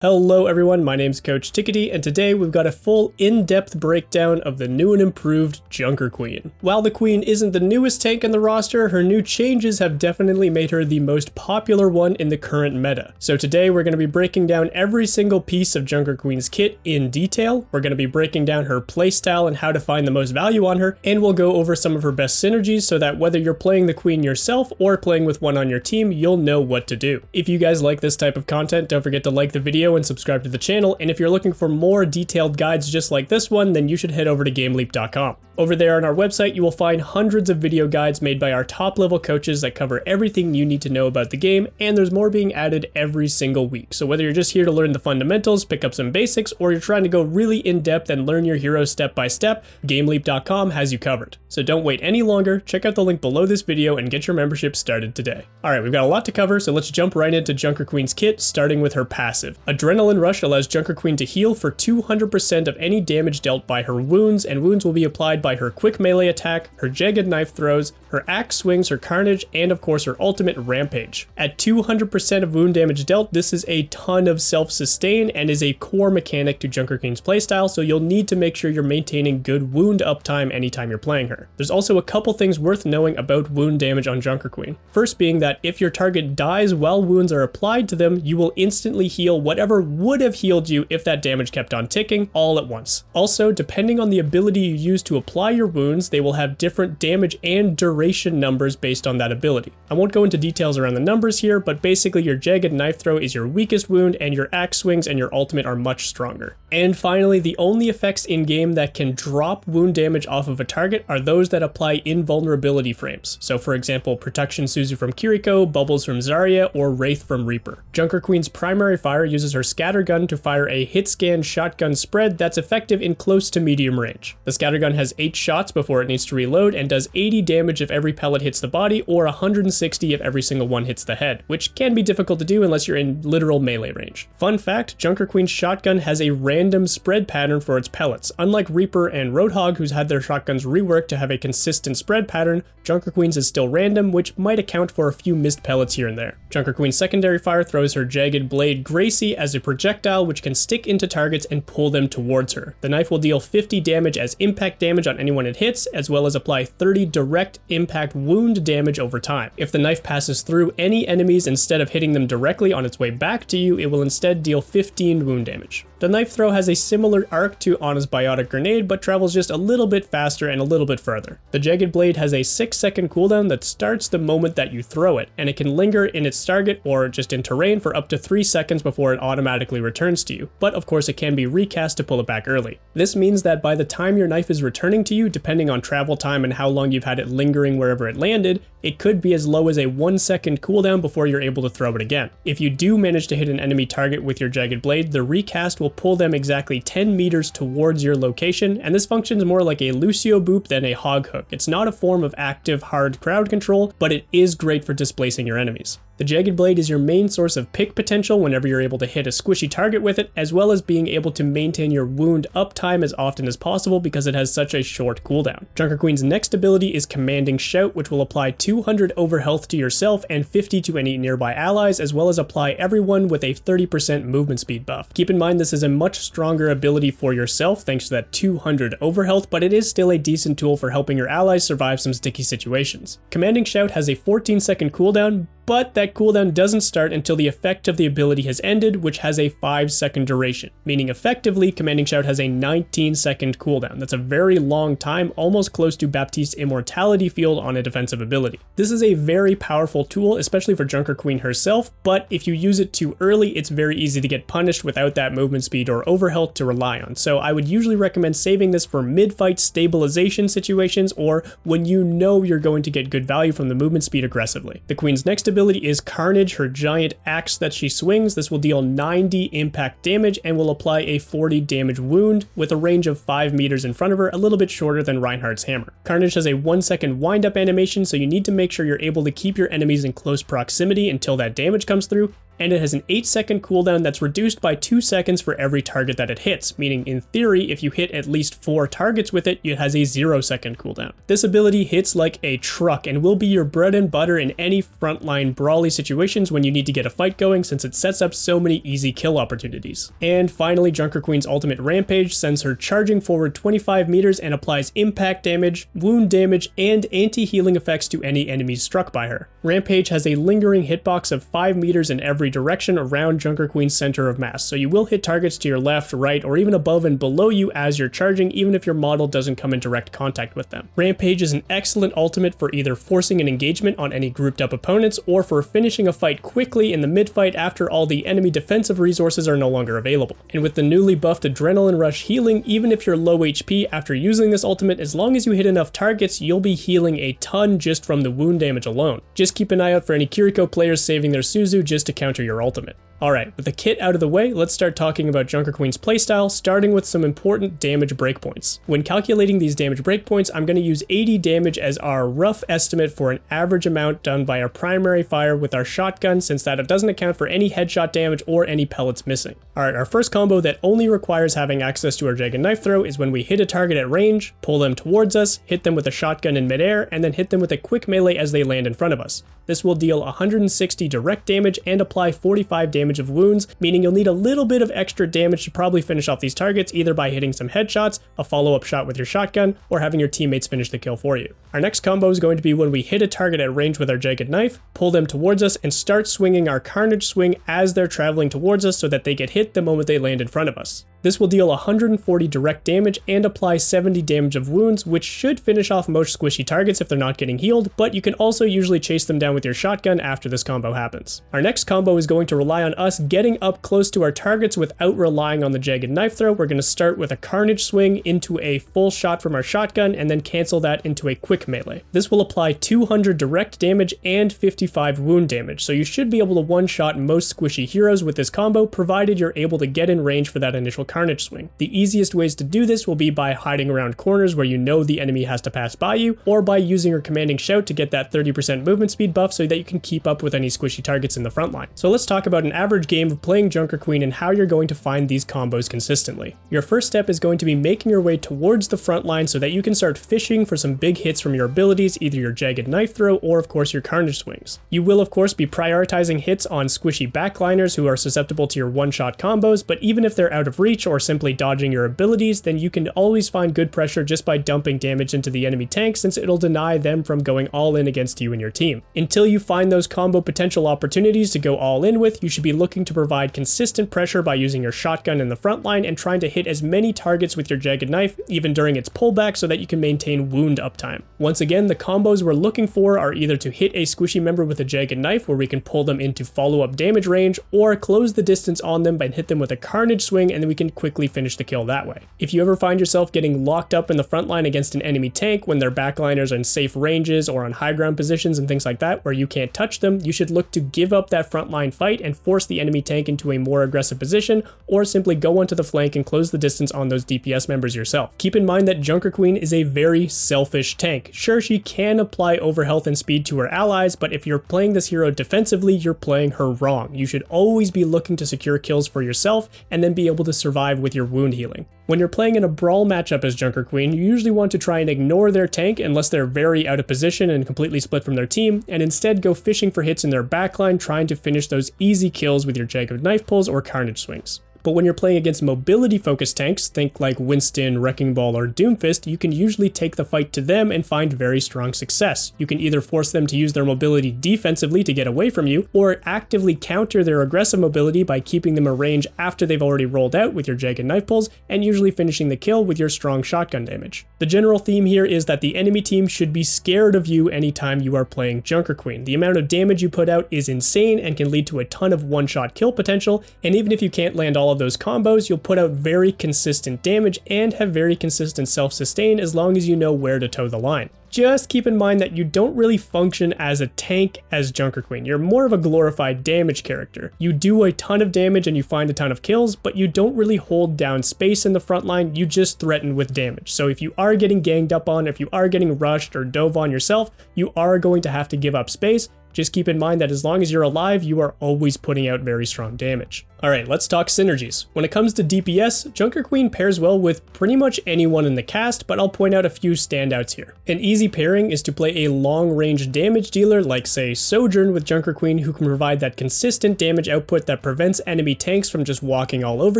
Hello everyone, my name's Coach Tickety, and today we've got a full in-depth breakdown of the new and improved Junker Queen. While the Queen isn't the newest tank in the roster, her new changes have definitely made her the most popular one in the current meta. So today we're going to be breaking down every single piece of Junker Queen's kit in detail. We're going to be breaking down her playstyle and how to find the most value on her, and we'll go over some of her best synergies so that whether you're playing the Queen yourself or playing with one on your team, you'll know what to do. If you guys like this type of content, don't forget to like the video and subscribe to the channel, and if you're looking for more detailed guides just like this one, then you should head over to GameLeap.com. Over there on our website, you will find hundreds of video guides made by our top level coaches that cover everything you need to know about the game, and there's more being added every single week. So whether you're just here to learn the fundamentals, pick up some basics, or you're trying to go really in depth and learn your heroes step by step, GameLeap.com has you covered. So don't wait any longer, check out the link below this video and get your membership started today. Alright, we've got a lot to cover, so let's jump right into Junker Queen's kit, starting with her passive. Adrenaline Rush allows Junker Queen to heal for 200% of any damage dealt by her wounds, and wounds will be applied by her quick melee attack, her jagged knife throws, her axe swings, her Carnage, and of course her ultimate Rampage. At 200% of wound damage dealt, this is a ton of self-sustain and is a core mechanic to Junker Queen's playstyle, so you'll need to make sure you're maintaining good wound uptime anytime you're playing her. There's also a couple things worth knowing about wound damage on Junker Queen. First being that if your target dies while wounds are applied to them, you will instantly heal whatever would have healed you if that damage kept on ticking all at once. Also, depending on the ability you use to apply your wounds, they will have different damage and duration numbers based on that ability. I won't go into details around the numbers here, but basically your jagged knife throw is your weakest wound and your axe swings and your ultimate are much stronger. And finally, the only effects in game that can drop wound damage off of a target are those that apply invulnerability frames. So for example, Protection Suzu from Kiriko, Bubbles from Zarya, or Wraith from Reaper. Junker Queen's primary fire uses her scattergun to fire a hit scan shotgun spread that's effective in close to medium range. The scattergun has 8 shots before it needs to reload and does 80 damage if every pellet hits the body or 160 if every single one hits the head, which can be difficult to do unless you're in literal melee range. Fun fact, Junker Queen's shotgun has a random spread pattern for its pellets. Unlike Reaper and Roadhog, who's had their shotguns reworked to have a consistent spread pattern, Junker Queen's is still random, which might account for a few missed pellets here and there. Junker Queen's secondary fire throws her jagged blade Gracie as a projectile which can stick into targets and pull them towards her. The knife will deal 50 damage as impact damage on anyone it hits, as well as apply 30 direct impact wound damage over time. If the knife passes through any enemies instead of hitting them directly on its way back to you, it will instead deal 15 wound damage. The knife throw has a similar arc to Ana's biotic grenade, but travels just a little bit faster and a little bit further. The jagged blade has a 6-second cooldown that starts the moment that you throw it, and it can linger in its target or just in terrain for up to 3 seconds before it automatically returns to you, but of course it can be recast to pull it back early. This means that by the time your knife is returning to you, depending on travel time and how long you've had it lingering wherever it landed, it could be as low as a 1-second cooldown before you're able to throw it again. If you do manage to hit an enemy target with your jagged blade, the recast will pull them exactly 10 meters towards your location, and this functions more like a Lucio boop than a hog hook. It's not a form of active hard crowd control, but it is great for displacing your enemies. The jagged blade is your main source of pick potential whenever you're able to hit a squishy target with it, as well as being able to maintain your wound uptime as often as possible because it has such a short cooldown. Junker Queen's next ability is Commanding Shout, which will apply 200 over health to yourself and 50 to any nearby allies, as well as apply everyone with a 30% movement speed buff. Keep in mind this is a much stronger ability for yourself thanks to that 200 over health, but it is still a decent tool for helping your allies survive some sticky situations. Commanding Shout has a 14-second cooldown, but that cooldown doesn't start until the effect of the ability has ended, which has a 5-second duration, meaning effectively Commanding Shout has a 19-second cooldown. That's a very long time, almost close to Baptiste's immortality field on a defensive ability. This is a very powerful tool, especially for Junker Queen herself, but if you use it too early, it's very easy to get punished without that movement speed or overhealth to rely on. So I would usually recommend saving this for mid-fight stabilization situations or when you know you're going to get good value from the movement speed aggressively. The Queen's next ability is Carnage, her giant axe that she swings. This will deal 90 impact damage and will apply a 40 damage wound with a range of 5 meters in front of her, a little bit shorter than Reinhardt's hammer. Carnage has a 1-second wind-up animation, so you need to make sure you're able to keep your enemies in close proximity until that damage comes through. and it has an 8-second cooldown that's reduced by 2 seconds for every target that it hits, meaning in theory, if you hit at least 4 targets with it, it has a 0-second cooldown. This ability hits like a truck and will be your bread and butter in any frontline brawly situations when you need to get a fight going, since it sets up so many easy kill opportunities. And finally, Junker Queen's ultimate Rampage sends her charging forward 25 meters and applies impact damage, wound damage, and anti-healing effects to any enemies struck by her. Rampage has a lingering hitbox of 5 meters in every direction around Junker Queen's center of mass, so you will hit targets to your left, right, or even above and below you as you're charging, even if your model doesn't come in direct contact with them. Rampage is an excellent ultimate for either forcing an engagement on any grouped up opponents or for finishing a fight quickly in the mid-fight after all the enemy defensive resources are no longer available. And with the newly buffed Adrenaline Rush healing, even if you're low HP after using this ultimate, as long as you hit enough targets, you'll be healing a ton just from the wound damage alone. Just keep an eye out for any Kiriko players saving their Suzu just to counter your ultimate. Alright, with the kit out of the way, let's start talking about Junker Queen's playstyle, starting with some important damage breakpoints. When calculating these damage breakpoints, I'm going to use 80 damage as our rough estimate for an average amount done by our primary fire with our shotgun, since that it doesn't account for any headshot damage or any pellets missing. Alright, our first combo that only requires having access to our jagged knife throw is when we hit a target at range, pull them towards us, hit them with a shotgun in midair, and then hit them with a quick melee as they land in front of us. This will deal 160 direct damage and apply 45 damage of wounds, meaning you'll need a little bit of extra damage to probably finish off these targets, either by hitting some headshots, a follow-up shot with your shotgun, or having your teammates finish the kill for you. Our next combo is going to be when we hit a target at range with our jagged knife, pull them towards us, and start swinging our Carnage swing as they're traveling towards us so that they get hit the moment they land in front of us. This will deal 140 direct damage and apply 70 damage of wounds, which should finish off most squishy targets if they're not getting healed, but you can also usually chase them down with your shotgun after this combo happens. Our next combo is going to rely on us getting up close to our targets without relying on the jagged knife throw. We're going to start with a Carnage swing into a full shot from our shotgun and then cancel that into a quick melee. This will apply 200 direct damage and 55 wound damage, so you should be able to one-shot most squishy heroes with this combo, provided you're able to get in range for that initial Carnage swing. The easiest ways to do this will be by hiding around corners where you know the enemy has to pass by you, or by using your commanding shout to get that 30% movement speed buff so that you can keep up with any squishy targets in the front line. So let's talk about an average game of playing Junker Queen and how you're going to find these combos consistently. Your first step is going to be making your way towards the front line so that you can start fishing for some big hits from your abilities, either your jagged knife throw or of course your Carnage swings. You will of course be prioritizing hits on squishy backliners who are susceptible to your one-shot combos, but even if they're out of reach or simply dodging your abilities, then you can always find good pressure just by dumping damage into the enemy tank, since it'll deny them from going all in against you and your team. Until you find those combo potential opportunities to go all in with, you should be looking to provide consistent pressure by using your shotgun in the front line and trying to hit as many targets with your jagged knife, even during its pullback, so that you can maintain wound uptime. Once again, the combos we're looking for are either to hit a squishy member with a jagged knife where we can pull them into follow-up damage range, or close the distance on them by hit them with a Carnage swing and then we can quickly finish the kill that way. If you ever find yourself getting locked up in the front line against an enemy tank when their backliners are in safe ranges or on high ground positions and things like that where you can't touch them, you should look to give up that frontline fight and force the enemy tank into a more aggressive position, or simply go onto the flank and close the distance on those DPS members yourself. Keep in mind that Junker Queen is a very selfish tank. Sure, she can apply overhealth and speed to her allies, but if you're playing this hero defensively, you're playing her wrong. You should always be looking to secure kills for yourself and then be able to survive with your wound healing. When you're playing in a brawl matchup as Junker Queen, you usually want to try and ignore their tank unless they're very out of position and completely split from their team, and instead go fishing for hits in their backline, trying to finish those easy kills with your jagged knife pulls or Carnage swings. But when you're playing against mobility-focused tanks, think like Winston, Wrecking Ball, or Doomfist, you can usually take the fight to them and find very strong success. You can either force them to use their mobility defensively to get away from you, or actively counter their aggressive mobility by keeping them a range after they've already rolled out with your jagged knife pulls, and usually finishing the kill with your strong shotgun damage. The general theme here is that the enemy team should be scared of you anytime you are playing Junker Queen. The amount of damage you put out is insane and can lead to a ton of one-shot kill potential, and even if you can't land all of those combos, you'll put out very consistent damage and have very consistent self-sustain as long as you know where to toe the line. just keep in mind that you don't really function as a tank as Junker Queen. You're more of a glorified damage character. You do a ton of damage and you find a ton of kills, but you don't really hold down space in the front line, you just threaten with damage. So if you are getting ganged up on, if you are getting rushed or dove on yourself, you are going to have to give up space. Just keep in mind that as long as you're alive, you are always putting out very strong damage. Alright, let's talk synergies. When it comes to DPS, Junker Queen pairs well with pretty much anyone in the cast, but I'll point out a few standouts here. An easy pairing is to play a long-range damage dealer like, say, Sojourn with Junker Queen, who can provide that consistent damage output that prevents enemy tanks from just walking all over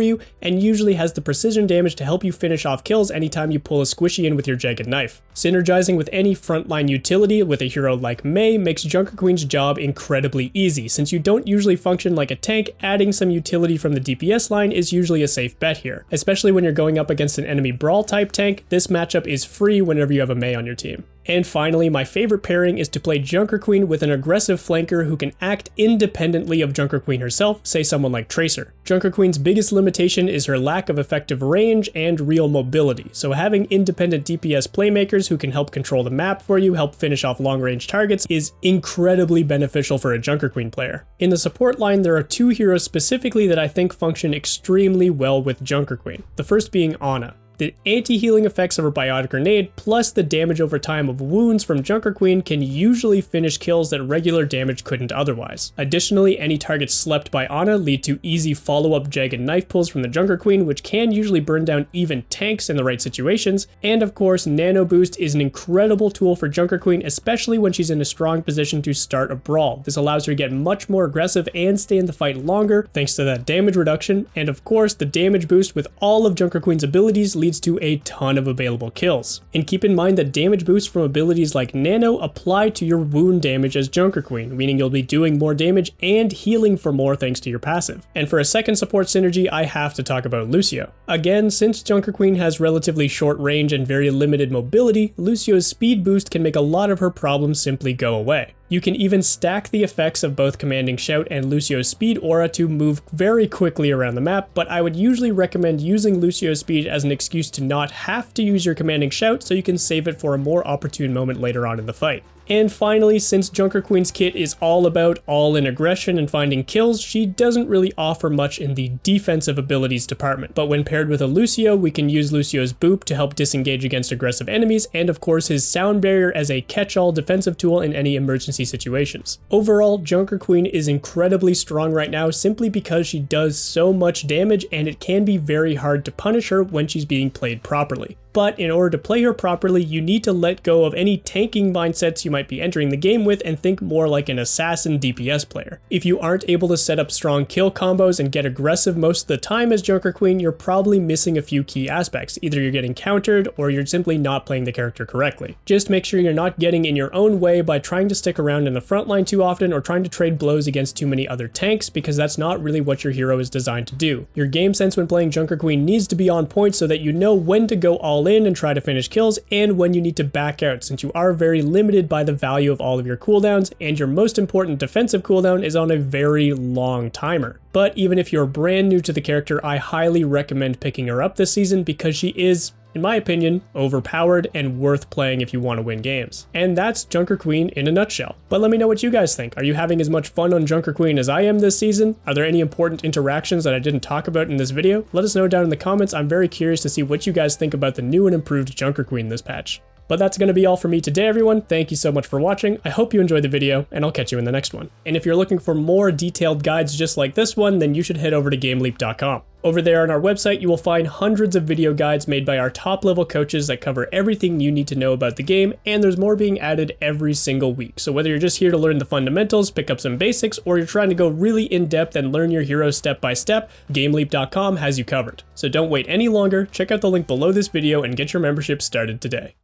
you, and usually has the precision damage to help you finish off kills anytime you pull a squishy in with your jagged knife. Synergizing with any frontline utility with a hero like Mei makes Junker Queen's job incredibly easy. Since you don't usually function like a tank, adding some utility from the DPS line is usually a safe bet here. Especially when you're going up against an enemy brawl type tank, this matchup is free whenever you have a Mei on your team. And finally, my favorite pairing is to play Junker Queen with an aggressive flanker who can act independently of Junker Queen herself, say someone like Tracer. Junker Queen's biggest limitation is her lack of effective range and real mobility, so having independent DPS playmakers who can help control the map for you, help finish off long-range targets, is incredibly beneficial for a Junker Queen player. In the support line, there are two heroes specifically that I think function extremely well with Junker Queen, the first being Ana. The anti-healing effects of her biotic grenade plus the damage over time of wounds from Junker Queen can usually finish kills that regular damage couldn't otherwise. Additionally, any targets slept by Ana lead to easy follow-up jagged knife pulls from the Junker Queen, which can usually burn down even tanks in the right situations. And of course, Nano Boost is an incredible tool for Junker Queen, especially when she's in a strong position to start a brawl. This allows her to get much more aggressive and stay in the fight longer thanks to that damage reduction. And of course, the damage boost with all of Junker Queen's abilities leads to a ton of available kills. And keep in mind that damage boosts from abilities like Nano apply to your wound damage as Junker Queen, meaning you'll be doing more damage and healing for more thanks to your passive. And for a second support synergy, I have to talk about Lucio. Again, since Junker Queen has relatively short range and very limited mobility, Lucio's speed boost can make a lot of her problems simply go away. You can even stack the effects of both Commanding Shout and Lucio's Speed Aura to move very quickly around the map, but I would usually recommend using Lucio's Speed as an excuse to not have to use your Commanding Shout so you can save it for a more opportune moment later on in the fight. And finally, since Junker Queen's kit is all about all-in aggression and finding kills, she doesn't really offer much in the defensive abilities department. But when paired with a Lucio, we can use Lucio's Boop to help disengage against aggressive enemies, and of course his Sound Barrier as a catch-all defensive tool in any emergency situations. Overall, Junker Queen is incredibly strong right now simply because she does so much damage, and it can be very hard to punish her when she's being played properly. But in order to play her properly, you need to let go of any tanking mindsets you might be entering the game with and think more like an assassin DPS player. If you aren't able to set up strong kill combos and get aggressive most of the time as Junker Queen, you're probably missing a few key aspects. Either you're getting countered or you're simply not playing the character correctly. Just make sure you're not getting in your own way by trying to stick around in the front line too often or trying to trade blows against too many other tanks, because that's not really what your hero is designed to do. Your game sense when playing Junker Queen needs to be on point so that you know when to go all in and try to finish kills and when you need to back out, since you are very limited by the value of all of your cooldowns, and your most important defensive cooldown is on a very long timer. But even if you're brand new to the character, I highly recommend picking her up this season because she is, in my opinion, overpowered and worth playing if you want to win games. And that's Junker Queen in a nutshell. But let me know what you guys think. Are you having as much fun on Junker Queen as I am this season? Are there any important interactions that I didn't talk about in this video? Let us know down in the comments. I'm very curious to see what you guys think about the new and improved Junker Queen this patch. But that's going to be all for me today, everyone. Thank you so much for watching. I hope you enjoyed the video, and I'll catch you in the next one. And if you're looking for more detailed guides just like this one, then you should head over to GameLeap.com. Over there on our website, you will find hundreds of video guides made by our top level coaches that cover everything you need to know about the game, and there's more being added every single week. So whether you're just here to learn the fundamentals, pick up some basics, or you're trying to go really in depth and learn your heroes step by step, GameLeap.com has you covered. So don't wait any longer, check out the link below this video and get your membership started today.